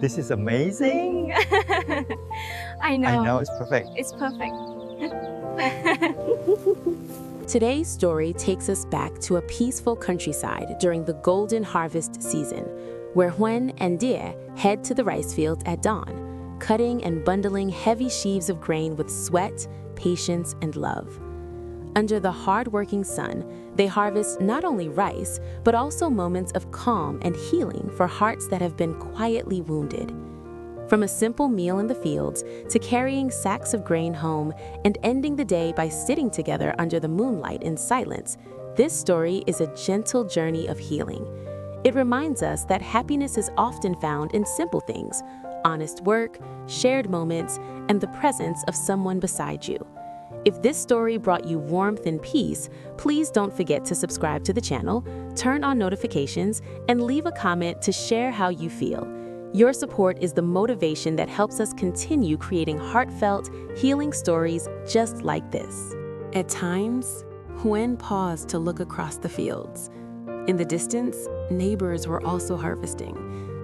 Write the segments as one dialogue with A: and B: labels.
A: This is amazing.
B: I know.
A: I know it's perfect.
B: It's perfect.
C: Today's story takes us back to a peaceful countryside during the golden harvest season, where Huyen and Deer head to the rice fields at dawn, cutting and bundling heavy sheaves of grain with sweat, patience, and love. Under the hard-working sun, they harvest not only rice, but also moments of calm and healing for hearts that have been quietly wounded. From a simple meal in the fields to carrying sacks of grain home and ending the day by sitting together under the moonlight in silence, this story is a gentle journey of healing. It reminds us that happiness is often found in simple things: honest work, shared moments, and the presence of someone beside you. If this story brought you warmth and peace, please don't forget to subscribe to the channel, turn on notifications, and leave a comment to share how you feel. Your support is the motivation that helps us continue creating heartfelt, healing stories just like this. At times, Huyen paused to look across the fields. In the distance, neighbors were also harvesting,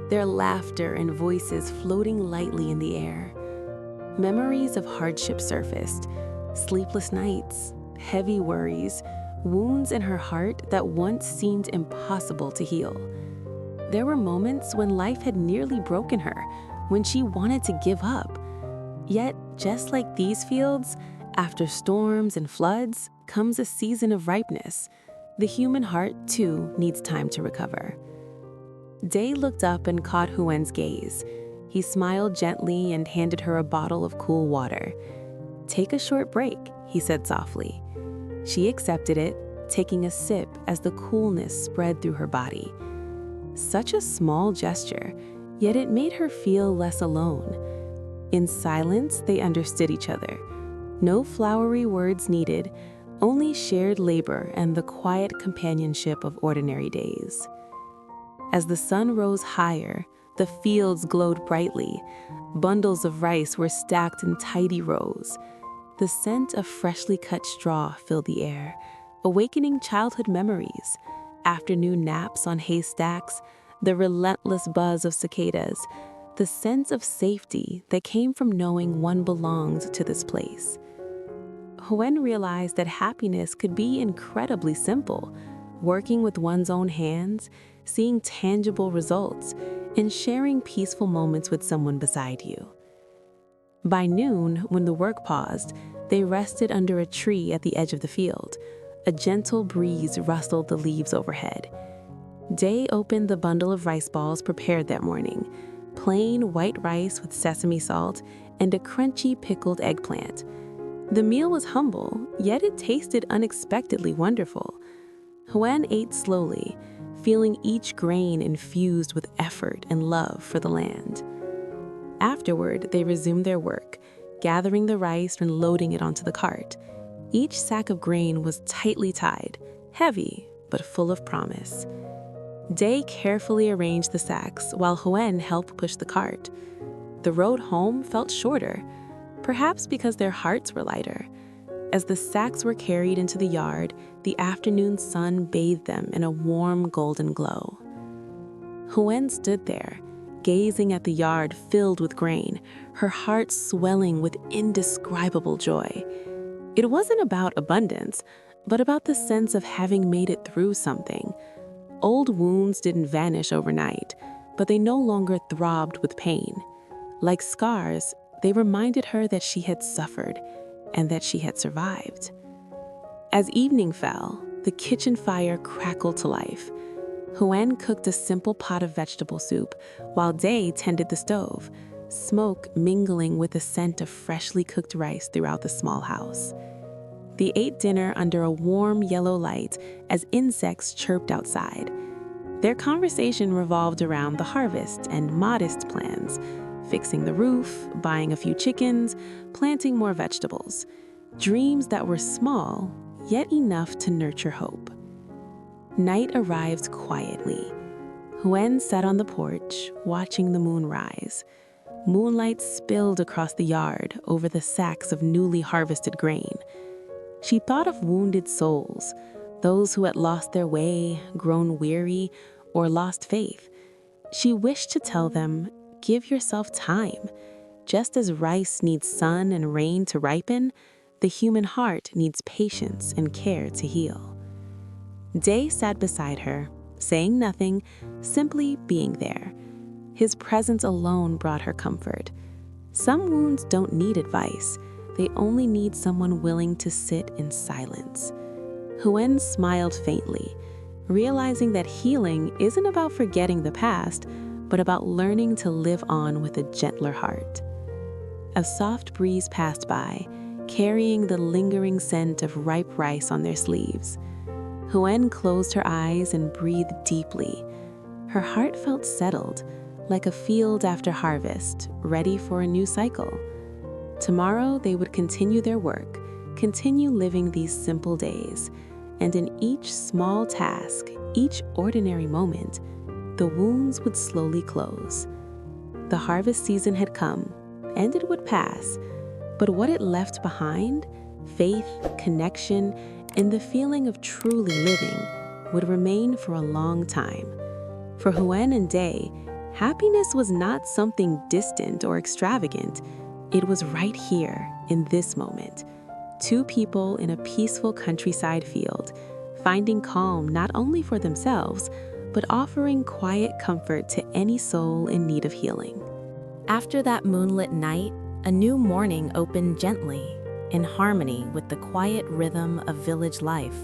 C: their laughter and voices floating lightly in the air. Memories of hardship surfaced: sleepless nights, heavy worries, wounds in her heart that once seemed impossible to heal. There were moments when life had nearly broken her, when she wanted to give up. Yet, just like these fields, after storms and floods comes a season of ripeness. The human heart, too, needs time to recover. Day looked up and caught Huyen's gaze. He smiled gently and handed her a bottle of cool water. "Take a short break," he said softly. She accepted it, taking a sip as the coolness spread through her body. Such a small gesture, yet it made her feel less alone. In silence, they understood each other. No flowery words needed, only shared labor and the quiet companionship of ordinary days. As the sun rose higher, the fields glowed brightly. Bundles of rice were stacked in tidy rows. The scent of freshly cut straw filled the air, awakening childhood memories: afternoon naps on haystacks, the relentless buzz of cicadas, the sense of safety that came from knowing one belonged to this place. Huyen realized that happiness could be incredibly simple: working with one's own hands, seeing tangible results, and sharing peaceful moments with someone beside you. By noon, when the work paused, they rested under a tree at the edge of the field. A gentle breeze rustled the leaves overhead. Day opened the bundle of rice balls prepared that morning: plain white rice with sesame salt and a crunchy pickled eggplant. The meal was humble, yet it tasted unexpectedly wonderful. Huyen ate slowly, feeling each grain infused with effort and love for the land. Afterward, they resumed their work, gathering the rice and loading it onto the cart. Each sack of grain was tightly tied, heavy but full of promise. Day carefully arranged the sacks while Huyen helped push the cart. The road home felt shorter, perhaps because their hearts were lighter. As the sacks were carried into the yard, the afternoon sun bathed them in a warm golden glow. Huyen stood there, gazing at the yard filled with grain, her heart swelling with indescribable joy. It wasn't about abundance, but about the sense of having made it through something. Old wounds didn't vanish overnight, but they no longer throbbed with pain. Like scars, they reminded her that she had suffered and that she had survived. As evening fell, the kitchen fire crackled to life. Huyen cooked a simple pot of vegetable soup, while Day tended the stove, smoke mingling with the scent of freshly cooked rice throughout the small house. They ate dinner under a warm yellow light as insects chirped outside. Their conversation revolved around the harvest and modest plans: fixing the roof, buying a few chickens, planting more vegetables. Dreams that were small, yet enough to nurture hope. Night arrived quietly. Huyen sat on the porch, watching the moon rise. Moonlight spilled across the yard over the sacks of newly harvested grain. She thought of wounded souls, those who had lost their way, grown weary, or lost faith. She wished to tell them, give yourself time. Just as rice needs sun and rain to ripen, the human heart needs patience and care to heal. Day sat beside her, saying nothing, simply being there. His presence alone brought her comfort. Some wounds don't need advice. They only need someone willing to sit in silence. Huyen smiled faintly, realizing that healing isn't about forgetting the past, but about learning to live on with a gentler heart. A soft breeze passed by, carrying the lingering scent of ripe rice on their sleeves. Huyen closed her eyes and breathed deeply. Her heart felt settled, like a field after harvest, ready for a new cycle. Tomorrow they would continue their work, continue living these simple days, and in each small task, each ordinary moment, the wounds would slowly close. The harvest season had come, and it would pass, but what it left behind, faith, connection, and the feeling of truly living, would remain for a long time. For Huyen and Day, happiness was not something distant or extravagant. It was right here, in this moment. Two people in a peaceful countryside field, finding calm not only for themselves, but offering quiet comfort to any soul in need of healing. After that moonlit night, a new morning opened gently, in harmony with the quiet rhythm of village life.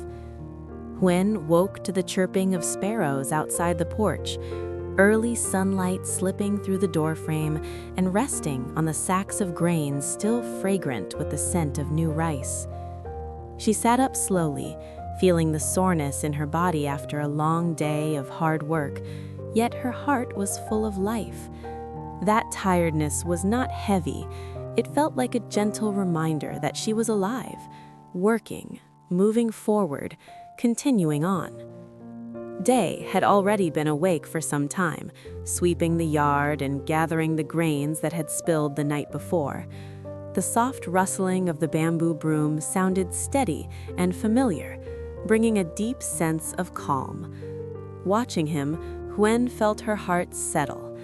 C: Huyen woke to the chirping of sparrows outside the porch, early sunlight slipping through the doorframe and resting on the sacks of grains still fragrant with the scent of new rice. She sat up slowly, feeling the soreness in her body after a long day of hard work, yet her heart was full of life. That tiredness was not heavy. It felt like a gentle reminder that she was alive, working, moving forward, continuing on. Day had already been awake for some time, sweeping the yard and gathering the grains that had spilled the night before. The soft rustling of the bamboo broom sounded steady and familiar, bringing a deep sense of calm. Watching him, Huyen felt her heart settle.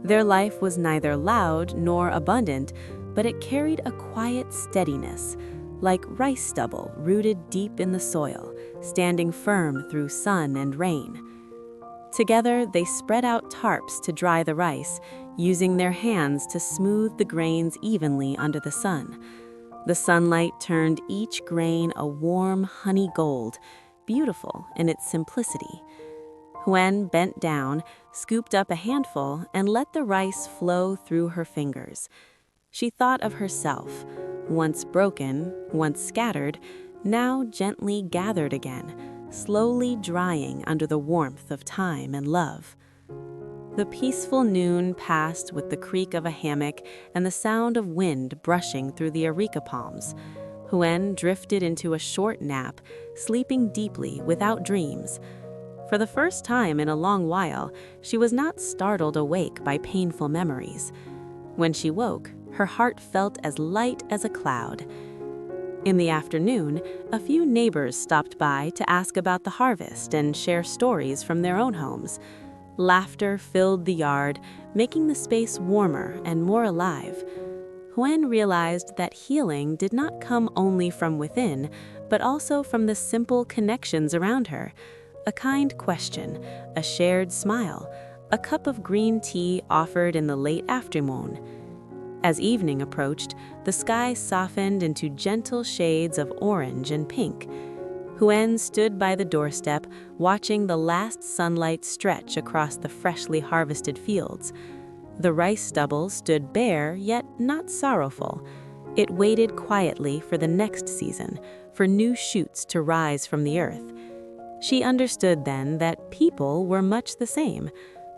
C: Their life was neither loud nor abundant, but it carried a quiet steadiness, like rice stubble rooted deep in the soil, standing firm through sun and rain. Together, they spread out tarps to dry the rice, using their hands to smooth the grains evenly under the sun. The sunlight turned each grain a warm honey gold, beautiful in its simplicity. Huyen bent down, scooped up a handful, and let the rice flow through her fingers. She thought of herself, once broken, once scattered, now gently gathered again, slowly drying under the warmth of time and love. The peaceful noon passed with the creak of a hammock and the sound of wind brushing through the areca palms. Huyen drifted into a short nap, sleeping deeply without dreams. For the first time in a long while, she was not startled awake by painful memories. When she woke, her heart felt as light as a cloud. In the afternoon, a few neighbors stopped by to ask about the harvest and share stories from their own homes. Laughter filled the yard, making the space warmer and more alive. Huyen realized that healing did not come only from within, but also from the simple connections around her. A kind question, a shared smile, a cup of green tea offered in the late afternoon. As evening approached, the sky softened into gentle shades of orange and pink. Huyen stood by the doorstep, watching the last sunlight stretch across the freshly harvested fields. The rice stubble stood bare, yet not sorrowful. It waited quietly for the next season, for new shoots to rise from the earth. She understood then that people were much the same,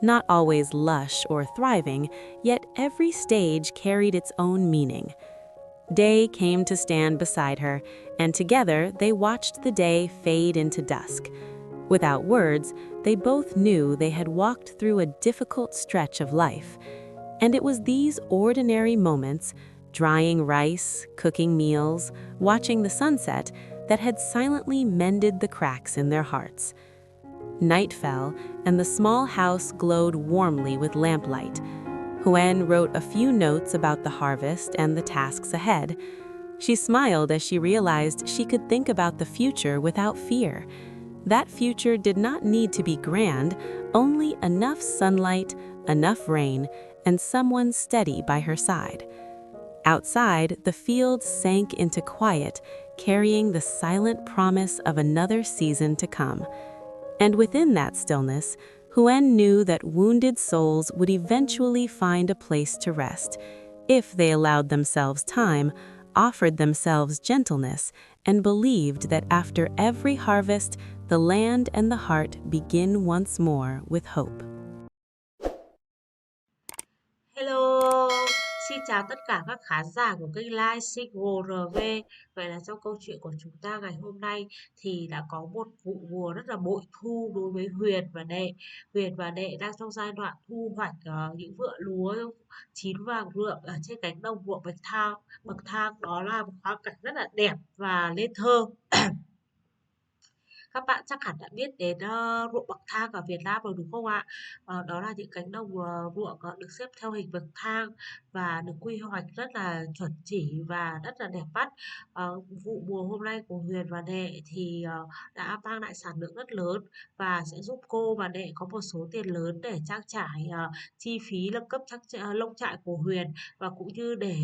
C: not always lush or thriving, yet every stage carried its own meaning. Day came to stand beside her, and together they watched the day fade into dusk. Without words, they both knew they had walked through a difficult stretch of life. And it was these ordinary moments, drying rice, cooking meals, watching the sunset, that had silently mended the cracks in their hearts. Night fell, and the small house glowed warmly with lamplight. Huyen wrote a few notes about the harvest and the tasks ahead. She smiled as she realized she could think about the future without fear. That future did not need to be grand, only enough sunlight, enough rain, and someone steady by her side. Outside, the fields sank into quiet, carrying the silent promise of another season to come. And within that stillness, Huyen knew that wounded souls would eventually find a place to rest, if they allowed themselves time, offered themselves gentleness, and believed that after every harvest, the land and the heart begin once more with hope.
D: Hello, xin chào tất cả các khán giả của kênh Live Single RV. Vậy là trong câu chuyện của chúng ta ngày hôm nay thì đã có một vụ mùa rất là bội thu đối với Huyền và Đệ. Huyền và Đệ đang trong giai đoạn thu hoạch những vựa lúa chín vàng rượm ở trên cánh đồng ruộng bậc thang. Bậc thang đó là một khoáng cảnh rất là đẹp và nên thơ. Các bạn chắc hẳn đã biết đến ruộng bậc thang ở Việt Nam rồi đúng không ạ? Đó là những cánh đồng ruộng được xếp theo hình bậc thang và được quy hoạch rất là chuẩn chỉ và rất là đẹp mắt. Vụ mùa hôm nay của Huyền và Đệ thì đã mang lại sản lượng rất lớn và sẽ giúp cô và Đệ có một số tiền lớn để trang trải chi phí nâng cấp lông trại của Huyền và cũng như để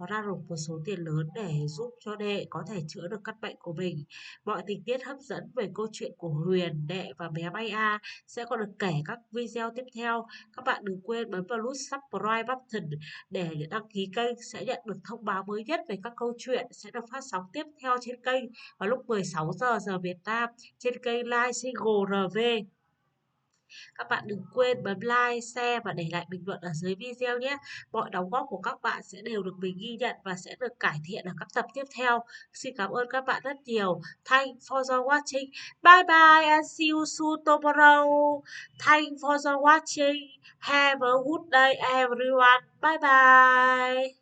D: ra được một số tiền lớn để giúp cho Đệ có thể chữa được căn bệnh của mình. Mọi tình tiết hấp dẫn về câu chuyện của Huyền, Đệ và bé Bay A sẽ còn được kể các video tiếp theo. Các bạn đừng quên bấm vào nút subscribe button để đăng ký kênh sẽ nhận được thông báo mới nhất về các câu chuyện sẽ được phát sóng tiếp theo trên kênh vào lúc 16 giờ Việt Nam trên kênh Live Single RV. Các bạn đừng quên bấm like, share và để lại bình luận ở dưới video nhé. Mọi đóng góp của các bạn sẽ đều được mình ghi nhận và sẽ được cải thiện ở các tập tiếp theo. Xin cảm ơn các bạn rất nhiều. Thanks for the watching. Bye bye and see you soon tomorrow. Thanks for the watching. Have a good day everyone. Bye bye.